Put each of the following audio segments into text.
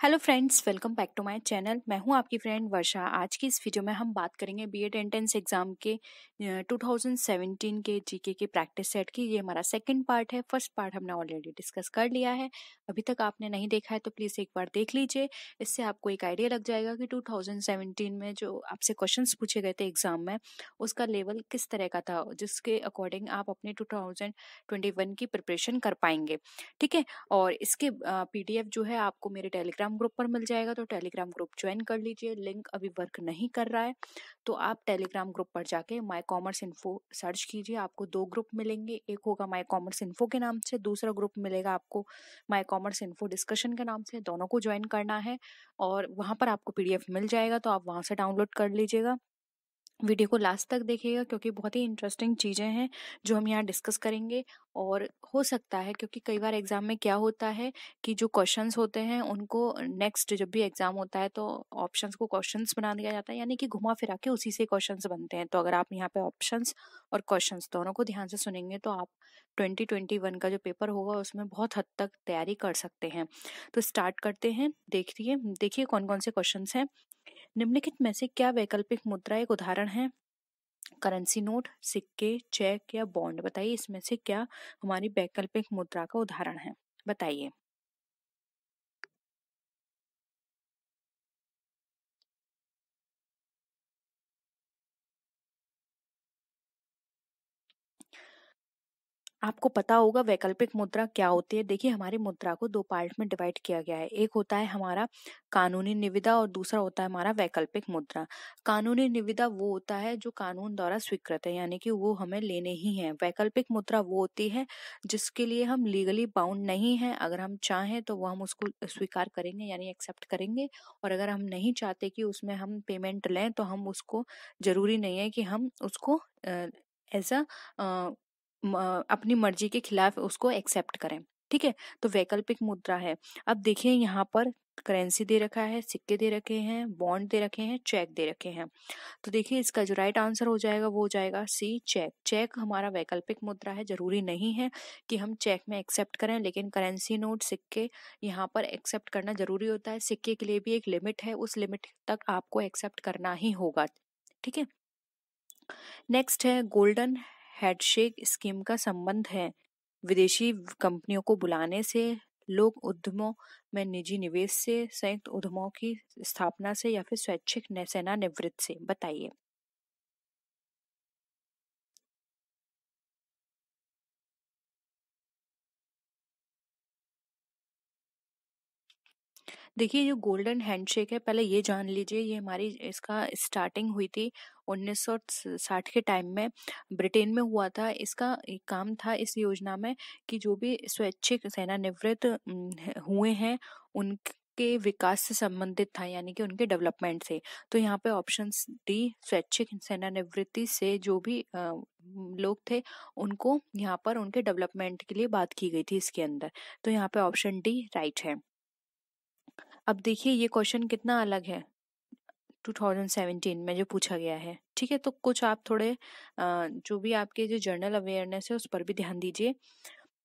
Hello friends, welcome back to my channel. मैं हूं आपकी फ्रेंड वर्षा। आज की इस वीडियो में हम बात करेंगे बीएड एंट्रेंस एग्जाम के 2017 के जीके के प्रैक्टिस सेट की। ये हमारा सेकंड पार्ट है। फर्स्ट पार्ट हमने ऑलरेडी डिस्कस कर लिया है। अभी तक आपने नहीं देखा है तो प्लीज़ एक बार देख लीजिए। इससे आपको एक आइडिया लग जाएगा कि 2017 में जो आपसे क्वेश्चंस पूछे गए थे एग्जाम में, उसका लेवल किस तरह का था, जिसके अकॉर्डिंग आप अपने 2021 की प्रिपरेशन कर पाएंगे। ठीक है। और इसके पीडीएफ जो है आपको मेरे टेलीग्राम ग्रुप पर मिल जाएगा, तो टेलीग्राम ग्रुप ज्वाइन कर लीजिए। लिंक अभी वर्क नहीं कर रहा है तो आप टेलीग्राम ग्रुप पर जाके माय कॉमर्स इन्फो सर्च कीजिए। आपको दो ग्रुप मिलेंगे, एक होगा माय कॉमर्स इन्फो के नाम से, दूसरा ग्रुप मिलेगा आपको माय कॉमर्स इन्फो डिस्कशन के नाम से। दोनों को ज्वाइन करना है और वहां पर आपको पीडीएफ मिल जाएगा, तो आप वहां से डाउनलोड कर लीजिएगा। वीडियो को लास्ट तक देखिएगा क्योंकि बहुत ही इंटरेस्टिंग चीज़ें हैं जो हम यहाँ डिस्कस करेंगे। और हो सकता है, क्योंकि कई बार एग्जाम में क्या होता है कि जो क्वेश्चंस होते हैं उनको नेक्स्ट जब भी एग्जाम होता है तो ऑप्शंस को क्वेश्चंस बना दिया जाता है, यानी कि घुमा फिरा के उसी से क्वेश्चंस बनते हैं। तो अगर आप यहाँ पे ऑप्शंस और क्वेश्चंस दोनों को ध्यान से सुनेंगे तो आप 2021 का जो पेपर होगा उसमें बहुत हद तक तैयारी कर सकते हैं। तो स्टार्ट करते हैं। देखिए देखिए कौन कौन से क्वेश्चंस हैं। निम्नलिखित में से क्या वैकल्पिक मुद्रा एक उदाहरण है? करेंसी नोट, सिक्के, चेक या बॉन्ड। बताइए इसमें से क्या हमारी वैकल्पिक मुद्रा का उदाहरण है। बताइए। आपको पता होगा वैकल्पिक मुद्रा क्या होती है। देखिए हमारी मुद्रा को दो पार्ट में डिवाइड किया गया है। एक होता है हमारा कानूनी निविदा और दूसरा होता है हमारा वैकल्पिक मुद्रा। कानूनी निविदा वो होता है जो कानून द्वारा स्वीकृत है, यानी कि वो हमें लेने ही है। वैकल्पिक मुद्रा वो होती है जिसके लिए हम लीगली बाउंड नहीं है। अगर हम चाहें तो वो हम उसको स्वीकार करेंगे, यानी एक्सेप्ट करेंगे। और अगर हम नहीं चाहते कि उसमें हम पेमेंट लें तो हम उसको, जरूरी नहीं है कि हम उसको एज अ अपनी मर्जी के खिलाफ उसको एक्सेप्ट करें। ठीक है। तो वैकल्पिक मुद्रा है। अब देखिए यहाँ पर करेंसी दे रखा है, सिक्के दे रखे हैं, बॉन्ड दे रखे हैं, चेक दे रखे हैं। तो देखिए इसका जो राइट आंसर हो जाएगा वो हो जाएगा सी, चेक। चेक हमारा वैकल्पिक मुद्रा है। जरूरी नहीं है कि हम चेक में एक्सेप्ट करें, लेकिन करेंसी नोट, सिक्के यहाँ पर एक्सेप्ट करना जरूरी होता है। सिक्के के लिए भी एक लिमिट है, उस लिमिट तक आपको एक्सेप्ट करना ही होगा। ठीक है। नेक्स्ट है गोल्डन हैंडशेक स्कीम का संबंध है विदेशी कंपनियों को बुलाने से, लोक उद्यमों में निजी निवेश से, संयुक्त उद्यमों की स्थापना से या फिर स्वैच्छिक सेवानिवृत्ति से। बताइए। देखिए जो गोल्डन हैंडशेक है, पहले ये जान लीजिए, ये हमारी इसका स्टार्टिंग हुई थी 1960 के टाइम में, ब्रिटेन में हुआ था। इसका एक काम था इस योजना में कि जो भी स्वैच्छिक सेवानिवृत्त हुए हैं उनके विकास से संबंधित था, यानी कि उनके डेवलपमेंट से। तो यहाँ पे ऑप्शन डी, स्वैच्छिक सेवानिवृत्ति से जो भी लोग थे उनको यहाँ पर उनके डेवलपमेंट के लिए बात की गई थी इसके अंदर। तो यहाँ पे ऑप्शन डी राइट है। अब देखिए ये क्वेश्चन कितना अलग है 2017 में जो पूछा गया है। ठीक है। तो कुछ आप थोड़े जो भी आपके जो जनरल अवेयरनेस है उस पर भी ध्यान दीजिए।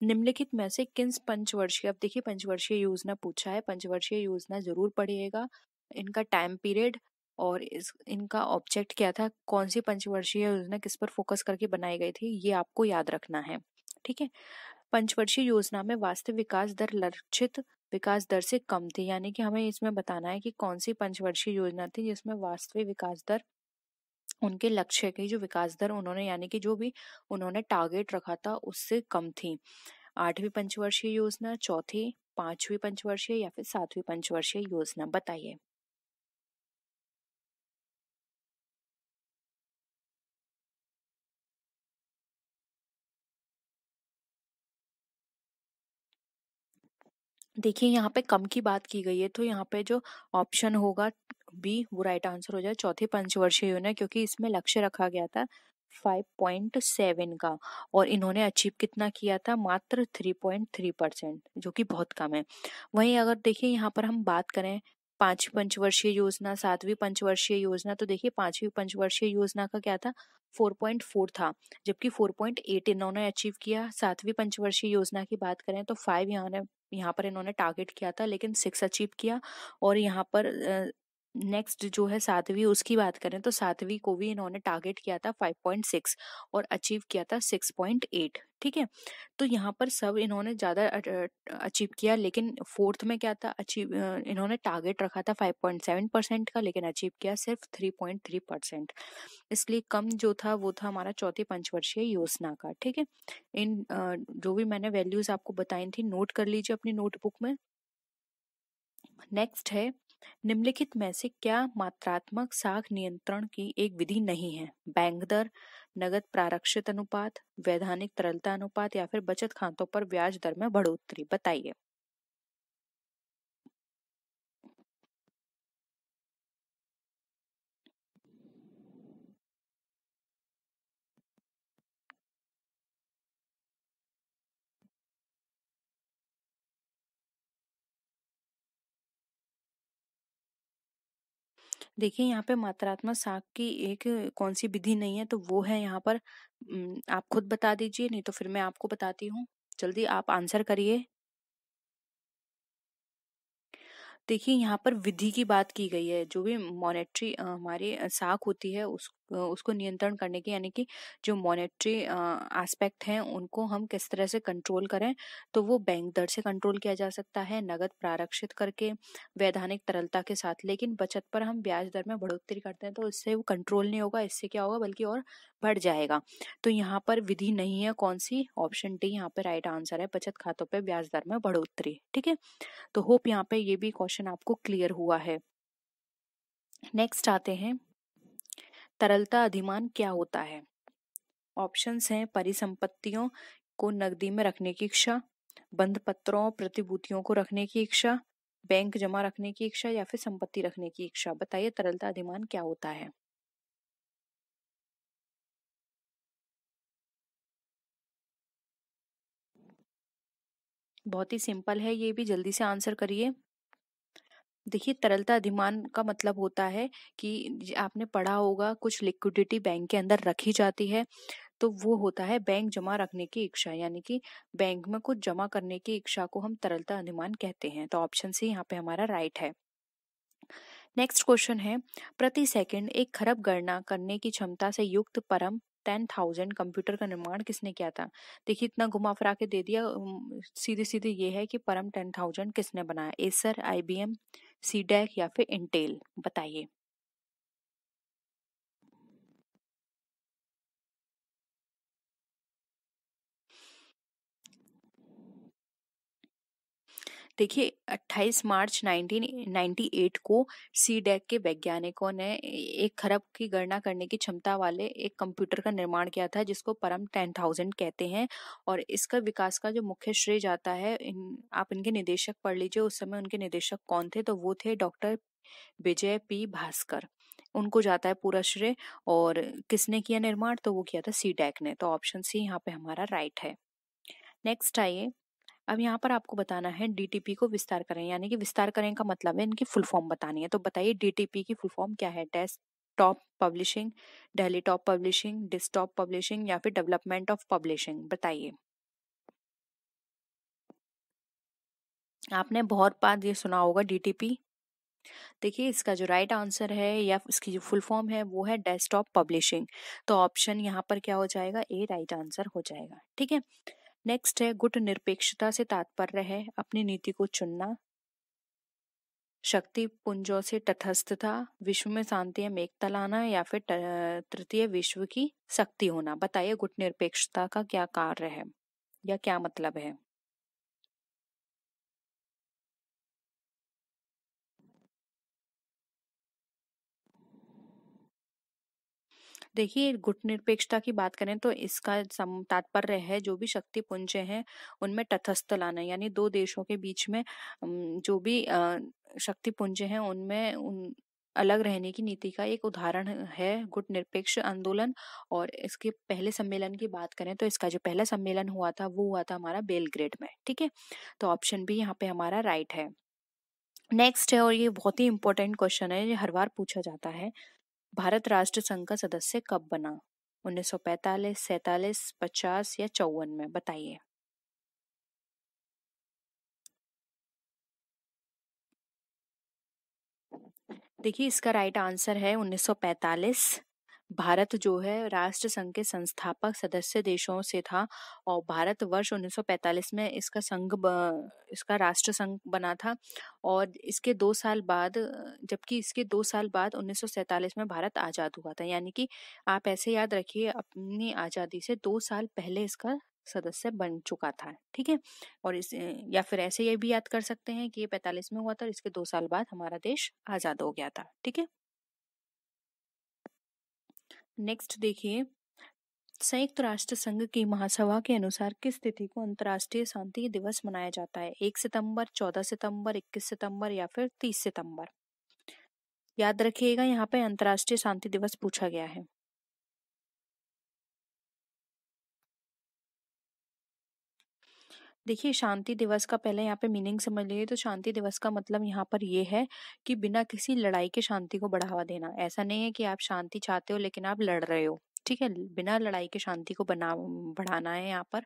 निम्नलिखित में से किन पंचवर्षीय, अब देखिए पंचवर्षीय योजना पूछा है, पंचवर्षीय योजना जरूर पढ़िएगा। इनका टाइम पीरियड और इनका ऑब्जेक्ट क्या था, कौन सी पंचवर्षीय योजना किस पर फोकस करके बनाई गई थी, ये आपको याद रखना है। ठीक है। पंचवर्षीय योजना में वास्तविक विकास दर लक्षित विकास दर से कम थी, यानी कि हमें इसमें बताना है कि कौन सी पंचवर्षीय योजना थी जिसमें वास्तविक विकास दर उनके लक्ष्य की जो विकास दर उन्होंने, यानी कि जो भी उन्होंने टारगेट रखा था उससे कम थी। आठवीं पंचवर्षीय योजना, चौथी, पांचवी पंचवर्षीय या फिर सातवीं पंचवर्षीय योजना। बताइए। देखिए यहाँ पे कम की बात की गई है, तो यहाँ पे जो ऑप्शन होगा बी वो राइट आंसर हो जाए, चौथी पंचवर्षीय योजना, क्योंकि इसमें लक्ष्य रखा गया था 5.7 का और इन्होंने अचीव कितना किया था, मात्र 3.3%, जो कि बहुत कम है। वहीं अगर देखिए यहाँ पर हम बात करें पांचवी पंचवर्षीय योजना, सातवीं पंचवर्षीय योजना, तो देखिए पांचवी पंचवर्षीय योजना का क्या था, 4.4 था, जबकि 4.8 इन्होंने अचीव किया। सातवीं पंचवर्षीय योजना की बात करें तो 5 यहाँ यहाँ पर इन्होंने टारगेट किया था लेकिन 6 अचीव किया। और यहाँ पर नेक्स्ट जो है 7वीं, उसकी बात करें तो 7वीं को भी इन्होंने टारगेट किया था 5.6 और अचीव किया था 6.8। ठीक है, तो यहाँ पर सब इन्होंने ज़्यादा अचीव किया, लेकिन फोर्थ में क्या था, अचीव इन्होंने टारगेट रखा था 5.7% का लेकिन अचीव किया सिर्फ 3.3%। इसलिए कम जो था वो था हमारा चौथी पंचवर्षीय योजना का। ठीक है, इन जो भी मैंने वैल्यूज आपको बताई थी नोट कर लीजिए अपनी नोटबुक में। नेक्स्ट है, निम्नलिखित में से क्या मात्रात्मक साख नियंत्रण की एक विधि नहीं है? बैंक दर, नगद प्रारक्षित अनुपात, वैधानिक तरलता अनुपात या फिर बचत खातों पर ब्याज दर में बढ़ोतरी। बताइए। देखिए, यहाँ पे मात्रात्मक साख की एक कौन सी विधि नहीं है, तो वो है यहाँ पर आप खुद बता दीजिए, नहीं तो फिर मैं आपको बताती हूँ। जल्दी आप आंसर करिए। देखिए, यहाँ पर विधि की बात की गई है। जो भी मॉनेटरी हमारी साख होती है उसको नियंत्रण करने की, यानी कि जो मॉनेटरी एस्पेक्ट हैं उनको हम किस तरह से कंट्रोल करें, तो वो बैंक दर से कंट्रोल किया जा सकता है, नगद प्रारक्षित करके, वैधानिक तरलता के साथ। लेकिन बचत पर हम ब्याज दर में बढ़ोतरी करते हैं तो इससे वो कंट्रोल नहीं होगा, इससे क्या होगा बल्कि और बढ़ जाएगा। तो यहाँ पर विधि नहीं है, कौन सी? ऑप्शन डी यहाँ पे राइट आंसर है, बचत खातों पे ब्याज दर में बढ़ोतरी। ठीक है, तो होप यहाँ पे ये भी क्वेश्चन आपको क्लियर हुआ है। नेक्स्ट आते हैं, तरलता अधिमान क्या होता है? ऑप्शंस हैं, परिसंपत्तियों को नकदी में रखने की इच्छा, बंध पत्रों प्रतिभूतियों को रखने की इच्छा, बैंक जमा रखने की इच्छा या फिर संपत्ति रखने की इच्छा। बताइए तरलता अधिमान क्या होता है? बहुत ही सिंपल है, ये भी जल्दी से आंसर करिए। देखिए, तरलता अधिमान का मतलब होता है कि आपने पढ़ा होगा कुछ लिक्विडिटी बैंक के अंदर रखी जाती है, तो वो होता है बैंक जमा रखने की इच्छा, यानी कि बैंक में कुछ जमा करने की इच्छा को हम तरलता अधिमान कहते हैं। तो ऑप्शन सी यहाँ पे हमारा राइट है। नेक्स्ट क्वेश्चन है, प्रति सेकंड 1 खरब गणना करने की क्षमता से युक्त परम 10,000 कंप्यूटर का निर्माण किसने किया था? देखिए, इतना घुमा फिरा के दे दिया, सीधे सीधे ये है कि परम 10,000 किसने बनाया? एसर, आईबीएम, सीडेक या फिर इंटेल। बताइए। देखिए, 28 मार्च 1998 को सीडेक के वैज्ञानिकों ने 1 खरब की गणना करने की क्षमता वाले एक कंप्यूटर का निर्माण किया था जिसको परम 10,000 कहते हैं। और इसका विकास का जो मुख्य श्रेय जाता है, आप इनके निदेशक पढ़ लीजिए, उस समय उनके निदेशक कौन थे, तो वो थे डॉक्टर विजय पी भास्कर, उनको जाता है पूरा श्रेय। और किसने किया निर्माण, तो वो किया था सीडेक ने। तो ऑप्शन सी यहाँ पे हमारा राइट है। नेक्स्ट आइए, अब यहाँ पर आपको बताना है डीटीपी को विस्तार करें, यानी कि विस्तार करें का मतलब है इनकी फुल फॉर्म बतानी है। तो बताइए डीटीपी की फुल फॉर्म क्या है? Desktop publishing, daily top publishing, desktop publishing या फिर डेवलपमेंट ऑफ पब्लिशिंग। बताइए। आपने बहुत बार ये सुना होगा डीटीपी। देखिए, इसका जो राइट आंसर है या इसकी जो फुल फॉर्म है वो है डेस्कटॉप पब्लिशिंग। तो ऑप्शन यहाँ पर क्या हो जाएगा? ए राइट आंसर हो जाएगा। ठीक है, नेक्स्ट है, गुट निरपेक्षता से तात्पर्य है अपनी नीति को चुनना, शक्ति पुंजों से तटस्थता, विश्व में शांति एवं एकता लाना या फिर तृतीय विश्व की शक्ति होना। बताइए गुट निरपेक्षता का क्या कार्य है या क्या मतलब है? देखिए, गुट निरपेक्षता की बात करें तो इसका तात्पर्य है जो भी शक्ति पुंज हैं उनमें तटस्थ लाना, यानी दो देशों के बीच में जो भी शक्ति पुंज हैं उनमें उन अलग रहने की नीति का एक उदाहरण है गुट निरपेक्ष आंदोलन। और इसके पहले सम्मेलन की बात करें तो इसका जो पहला सम्मेलन हुआ था वो हुआ था हमारा बेलग्रेड में। ठीक है, तो ऑप्शन बी यहाँ पे हमारा राइट है। नेक्स्ट है, और ये बहुत ही इंपॉर्टेंट क्वेश्चन है, ये हर बार पूछा जाता है, भारत राष्ट्र संघ का सदस्य कब बना? 1945, 47, 50 या 54 में? बताइए। देखिए इसका राइट आंसर है 1945। भारत जो है राष्ट्र संघ के संस्थापक सदस्य देशों से था और भारत वर्ष 1945 में इसका राष्ट्र संघ बना था। और इसके 2 साल बाद जबकि इसके 2 साल बाद 1947 में भारत आजाद हुआ था। यानी कि आप ऐसे याद रखिए, अपनी आजादी से 2 साल पहले इसका सदस्य बन चुका था। ठीक है। और इस या फिर ऐसे ये भी याद कर सकते हैं कि ये 45 में हुआ था और इसके 2 साल बाद हमारा देश आजाद हो गया था। ठीक है। नेक्स्ट देखिए, संयुक्त राष्ट्र संघ की महासभा के अनुसार किस तिथि को अंतर्राष्ट्रीय शांति दिवस मनाया जाता है? 1 सितंबर, 14 सितंबर, 21 सितंबर या फिर 30 सितंबर? याद रखिएगा, यहाँ पे अंतर्राष्ट्रीय शांति दिवस पूछा गया है। देखिए शांति दिवस का पहले यहाँ पे मीनिंग समझ लीजिए। तो शांति दिवस का मतलब यहाँ पर ये है कि बिना किसी लड़ाई के शांति को बढ़ावा देना। ऐसा नहीं है कि आप शांति चाहते हो लेकिन आप लड़ रहे हो। ठीक है, बिना लड़ाई के शांति को बढ़ाना है यहाँ पर।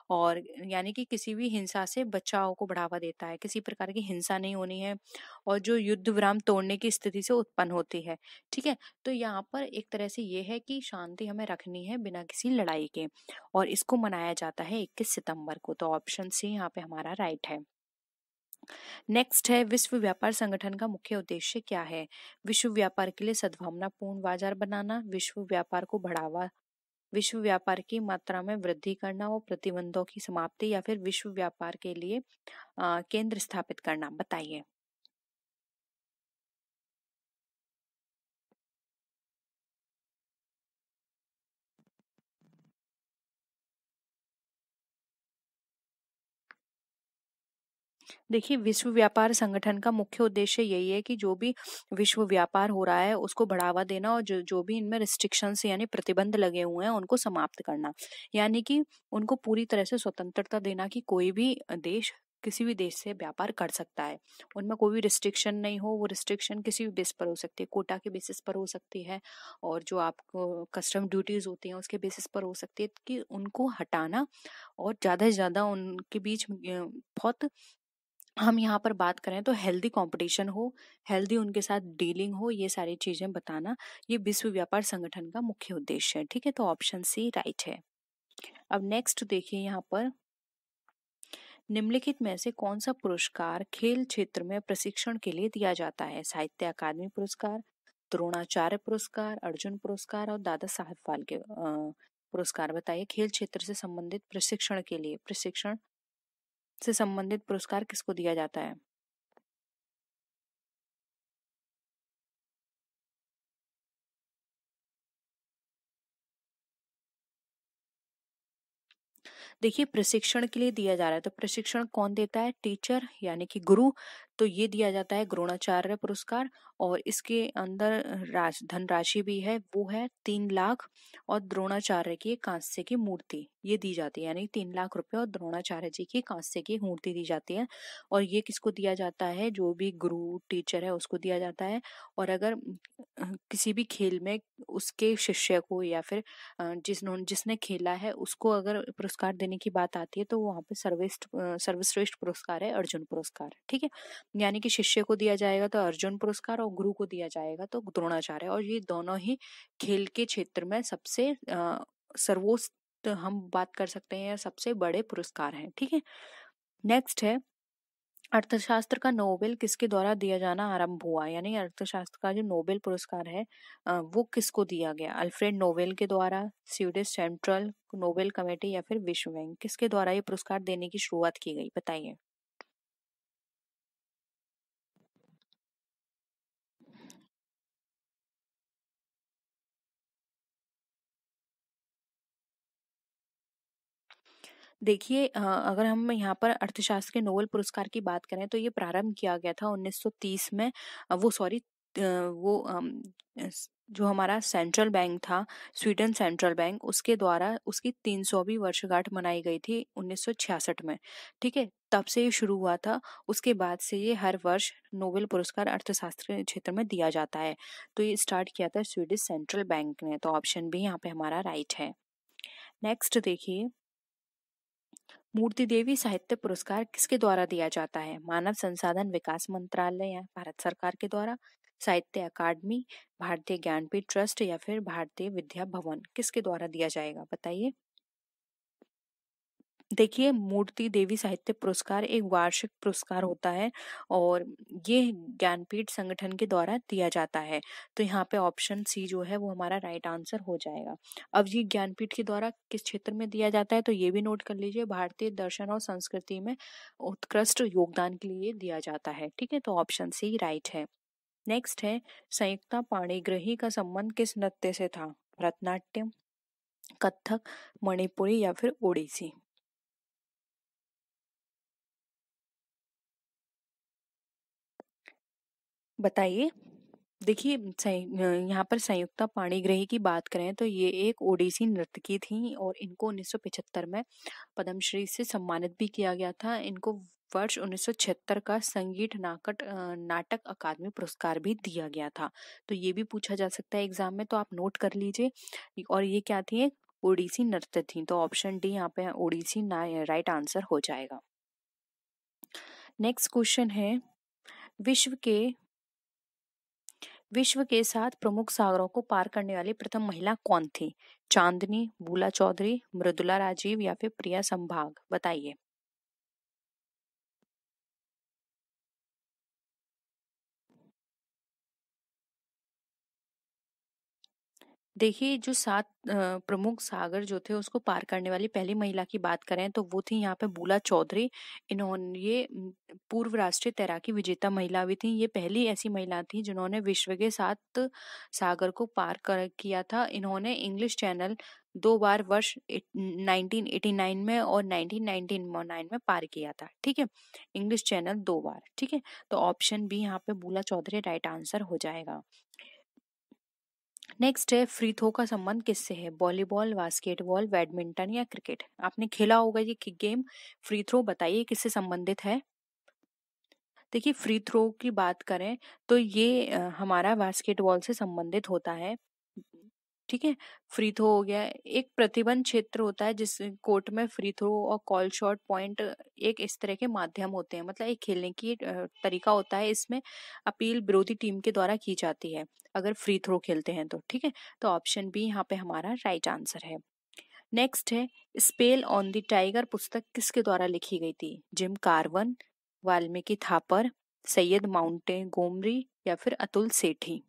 और यानी कि किसी भी हिंसा से बचाव को बढ़ावा देता है, किसी प्रकार की हिंसा नहीं होनी है और जो युद्ध विराम तोड़ने की स्थिति से उत्पन्न होती है। ठीक है, तो यहाँ पर एक तरह से ये है कि शांति हमें रखनी है बिना किसी लड़ाई के, और इसको मनाया जाता है 21 सितंबर को। तो ऑप्शन सी यहाँ पे हमारा राइट है। नेक्स्ट है, विश्व व्यापार संगठन का मुख्य उद्देश्य क्या है? विश्व व्यापार के लिए सद्भावनापूर्ण बाजार बनाना, विश्व व्यापार को बढ़ावा, विश्व व्यापार की मात्रा में वृद्धि करना और प्रतिबंधों की समाप्ति, या फिर विश्व व्यापार के लिए केंद्र स्थापित करना? बताइए। देखिए विश्व व्यापार संगठन का मुख्य उद्देश्य यही है कि जो भी विश्व व्यापार हो रहा है उसको बढ़ावा देना और जो जो भी इनमें रिस्ट्रिक्शंस यानी प्रतिबंध लगे हुए हैं उनको समाप्त करना। यानी कि उनको पूरी तरह से स्वतंत्रता देना कि कोई भी देश किसी भी देश से व्यापार कर सकता है। उनमें कोई भी रिस्ट्रिक्शन नहीं हो। वो रिस्ट्रिक्शन किसी भी बेस पर हो सकती है, कोटा के बेसिस पर हो सकती है और जो आपको कस्टम ड्यूटीज होती हैं उसके बेसिस पर हो सकती है, कि उनको हटाना और ज़्यादा से ज़्यादा उनके बीच बहुत, हम यहाँ पर बात करें तो हेल्दी कंपटीशन हो, हेल्दी उनके साथ डीलिंग हो, ये सारी चीजें बताना ये विश्व व्यापार संगठन का मुख्य उद्देश्य है। ठीक है, तो ऑप्शन सी राइट है। अब नेक्स्ट देखिए, यहाँ पर निम्नलिखित में से कौन सा पुरस्कार खेल क्षेत्र में प्रशिक्षण के लिए दिया जाता है? साहित्य अकादमी पुरस्कार, द्रोणाचार्य पुरस्कार, अर्जुन पुरस्कार और दादा साहब फाल्के पुरस्कार? बताइए, खेल क्षेत्र से संबंधित प्रशिक्षण से संबंधित पुरस्कार किसको दिया जाता है? देखिए प्रशिक्षण के लिए दिया जा रहा है, तो प्रशिक्षण कौन देता है? टीचर यानी कि गुरु। तो ये दिया जाता है द्रोणाचार्य पुरस्कार। और इसके अंदर धनराशि भी है, वो है 3 लाख। और द्रोणाचार्य की एक कांस्य की मूर्ति ये दी जाती है, यानी 3 लाख रुपए और द्रोणाचार्य जी की कांस्य की मूर्ति दी जाती है। और ये किसको दिया जाता है? जो भी गुरु टीचर है उसको दिया जाता है। और अगर किसी भी खेल में उसके शिष्य को या फिर जिसने खेला है उसको अगर पुरस्कार देने की बात आती है तो वहाँ पे सर्वश्रेष्ठ पुरस्कार है अर्जुन पुरस्कार। ठीक है, यानी कि शिष्य को दिया जाएगा तो अर्जुन पुरस्कार और गुरु को दिया जाएगा तो द्रोणाचार्य। और ये दोनों ही खेल के क्षेत्र में सबसे सर्वोच्च हम बात कर सकते हैं, सबसे बड़े पुरस्कार हैं। ठीक है, नेक्स्ट है, अर्थशास्त्र का नोबेल किसके द्वारा दिया जाना आरंभ हुआ? यानी अर्थशास्त्र का जो नोबेल पुरस्कार है वो किसको दिया गया? अल्फ्रेड नोबेल के द्वारा, स्वीडिश सेंट्रल नोबेल कमेटी या फिर विश्व बैंक? किसके द्वारा ये पुरस्कार देने की शुरुआत की गई? बताइए। देखिए अगर हम यहाँ पर अर्थशास्त्र के नोबेल पुरस्कार की बात करें तो ये प्रारंभ किया गया था 1930 में। वो सॉरी वो जो हमारा सेंट्रल बैंक था, स्वीडन सेंट्रल बैंक, उसके द्वारा उसकी 300वीं वर्षगांठ मनाई गई थी 1966 में। ठीक है, तब से ये शुरू हुआ था। उसके बाद से ये हर वर्ष नोबेल पुरस्कार अर्थशास्त्र के क्षेत्र में दिया जाता है। तो ये स्टार्ट किया था स्वीडिश सेंट्रल बैंक ने। तो ऑप्शन बी यहाँ पे हमारा राइट है। नेक्स्ट देखिए, मूर्ति देवी साहित्य पुरस्कार किसके द्वारा दिया जाता है? मानव संसाधन विकास मंत्रालय या भारत सरकार के द्वारा, साहित्य अकादमी, भारतीय ज्ञानपीठ ट्रस्ट या फिर भारतीय विद्या भवन, किसके द्वारा दिया जाएगा बताइए। देखिए, मूर्ति देवी साहित्य पुरस्कार एक वार्षिक पुरस्कार होता है और ये ज्ञानपीठ संगठन के द्वारा दिया जाता है। तो यहाँ पे ऑप्शन सी जो है वो हमारा राइट आंसर हो जाएगा। अब ये ज्ञानपीठ के द्वारा किस क्षेत्र में दिया जाता है तो ये भी नोट कर लीजिए, भारतीय दर्शन और संस्कृति में उत्कृष्ट योगदान के लिए दिया जाता है। ठीक है, तो ऑप्शन सी राइट है। नेक्स्ट है, संयुक्ता पाणिग्रही का संबंध किस नृत्य से था? भरतनाट्यम, कथक, मणिपुरी या फिर ओडिसी? बताइए। देखिए, यहाँ पर संयुक्ता पाणिग्रही की बात करें तो ये एक ओडिसी नर्तकी थी और इनको 1975 में पद्मश्री से सम्मानित भी किया गया था। इनको वर्ष 1976 का संगीत नाटक अकादमी पुरस्कार भी दिया गया था। तो ये भी पूछा जा सकता है एग्जाम में, तो आप नोट कर लीजिए। और ये क्या थी? एक ओडिसी नृत्य थी। तो ऑप्शन डी यहाँ पे ओडिसी ना राइट आंसर हो जाएगा। नेक्स्ट क्वेश्चन है, विश्व के विश्व के 7 प्रमुख सागरों को पार करने वाली प्रथम महिला कौन थी? चांदनी, बूला चौधरी, मृदुला राजीव या फिर प्रिया संभाग? बताइए। देखिए, जो 7 प्रमुख सागर जो थे उसको पार करने वाली पहली महिला की बात करें तो वो थी यहाँ पे बूला चौधरी। इन्होंने ये पूर्व राष्ट्रीय तैराकी विजेता महिला भी थी। ये पहली ऐसी महिला थी जिन्होंने विश्व के 7 सागर को पार कर किया था। इन्होंने इंग्लिश चैनल 2 बार वर्ष 1989 में और 1999 में पार किया था। ठीक है, इंग्लिश चैनल 2 बार। ठीक है, तो ऑप्शन बी यहाँ पे बूला चौधरी राइट आंसर हो जाएगा। नेक्स्ट है, फ्री थ्रो का संबंध किससे है? वॉलीबॉल, बास्केटबॉल, बैडमिंटन या क्रिकेट? आपने खेला होगा ये गेम फ्री थ्रो, बताइए किससे संबंधित है। देखिए, फ्री थ्रो की बात करें तो ये हमारा बास्केटबॉल से संबंधित होता है। ठीक है, फ्री थ्रो हो गया, एक प्रतिबंध क्षेत्र होता है जिस कोर्ट में फ्री थ्रो और कॉल शॉट पॉइंट एक इस तरह के माध्यम होते हैं। मतलब एक खेलने की तरीका होता है, इसमें अपील विरोधी टीम के द्वारा की जाती है अगर फ्री थ्रो खेलते हैं तो। ठीक है, तो ऑप्शन बी यहाँ पे हमारा राइट आंसर है। नेक्स्ट है, स्पेल ऑन द टाइगर पुस्तक किसके द्वारा लिखी गई थी? जिम कार्वन, वाल्मीकि थापर, सैयद माउंटे गोमरी या फिर अतुल सेठी?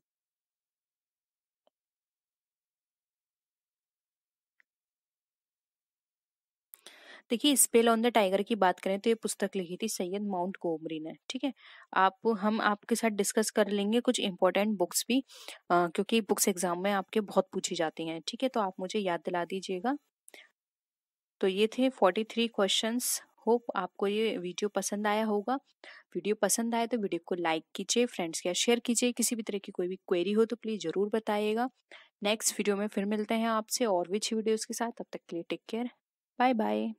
देखिए, स्पेल ऑन द टाइगर की बात करें तो ये पुस्तक लिखी थी सैयद माउंट गोमरी ने। ठीक है, आप हम आपके साथ डिस्कस कर लेंगे कुछ इंपॉर्टेंट बुक्स भी, क्योंकि बुक्स एग्जाम में आपके बहुत पूछी जाती हैं। ठीक है, तो आप मुझे याद दिला दीजिएगा। तो ये थे 43 क्वेश्चंस। होप आपको ये वीडियो पसंद आया होगा। वीडियो पसंद आए तो वीडियो को लाइक कीजिए, फ्रेंड्स के साथ शेयर कीजिए। किसी भी तरह की कोई भी क्वेरी हो तो प्लीज जरूर बताइएगा। नेक्स्ट वीडियो में फिर मिलते हैं आपसे और भी अच्छी वीडियोस के साथ। तब तक के लिए टेक केयर, बाय बाय।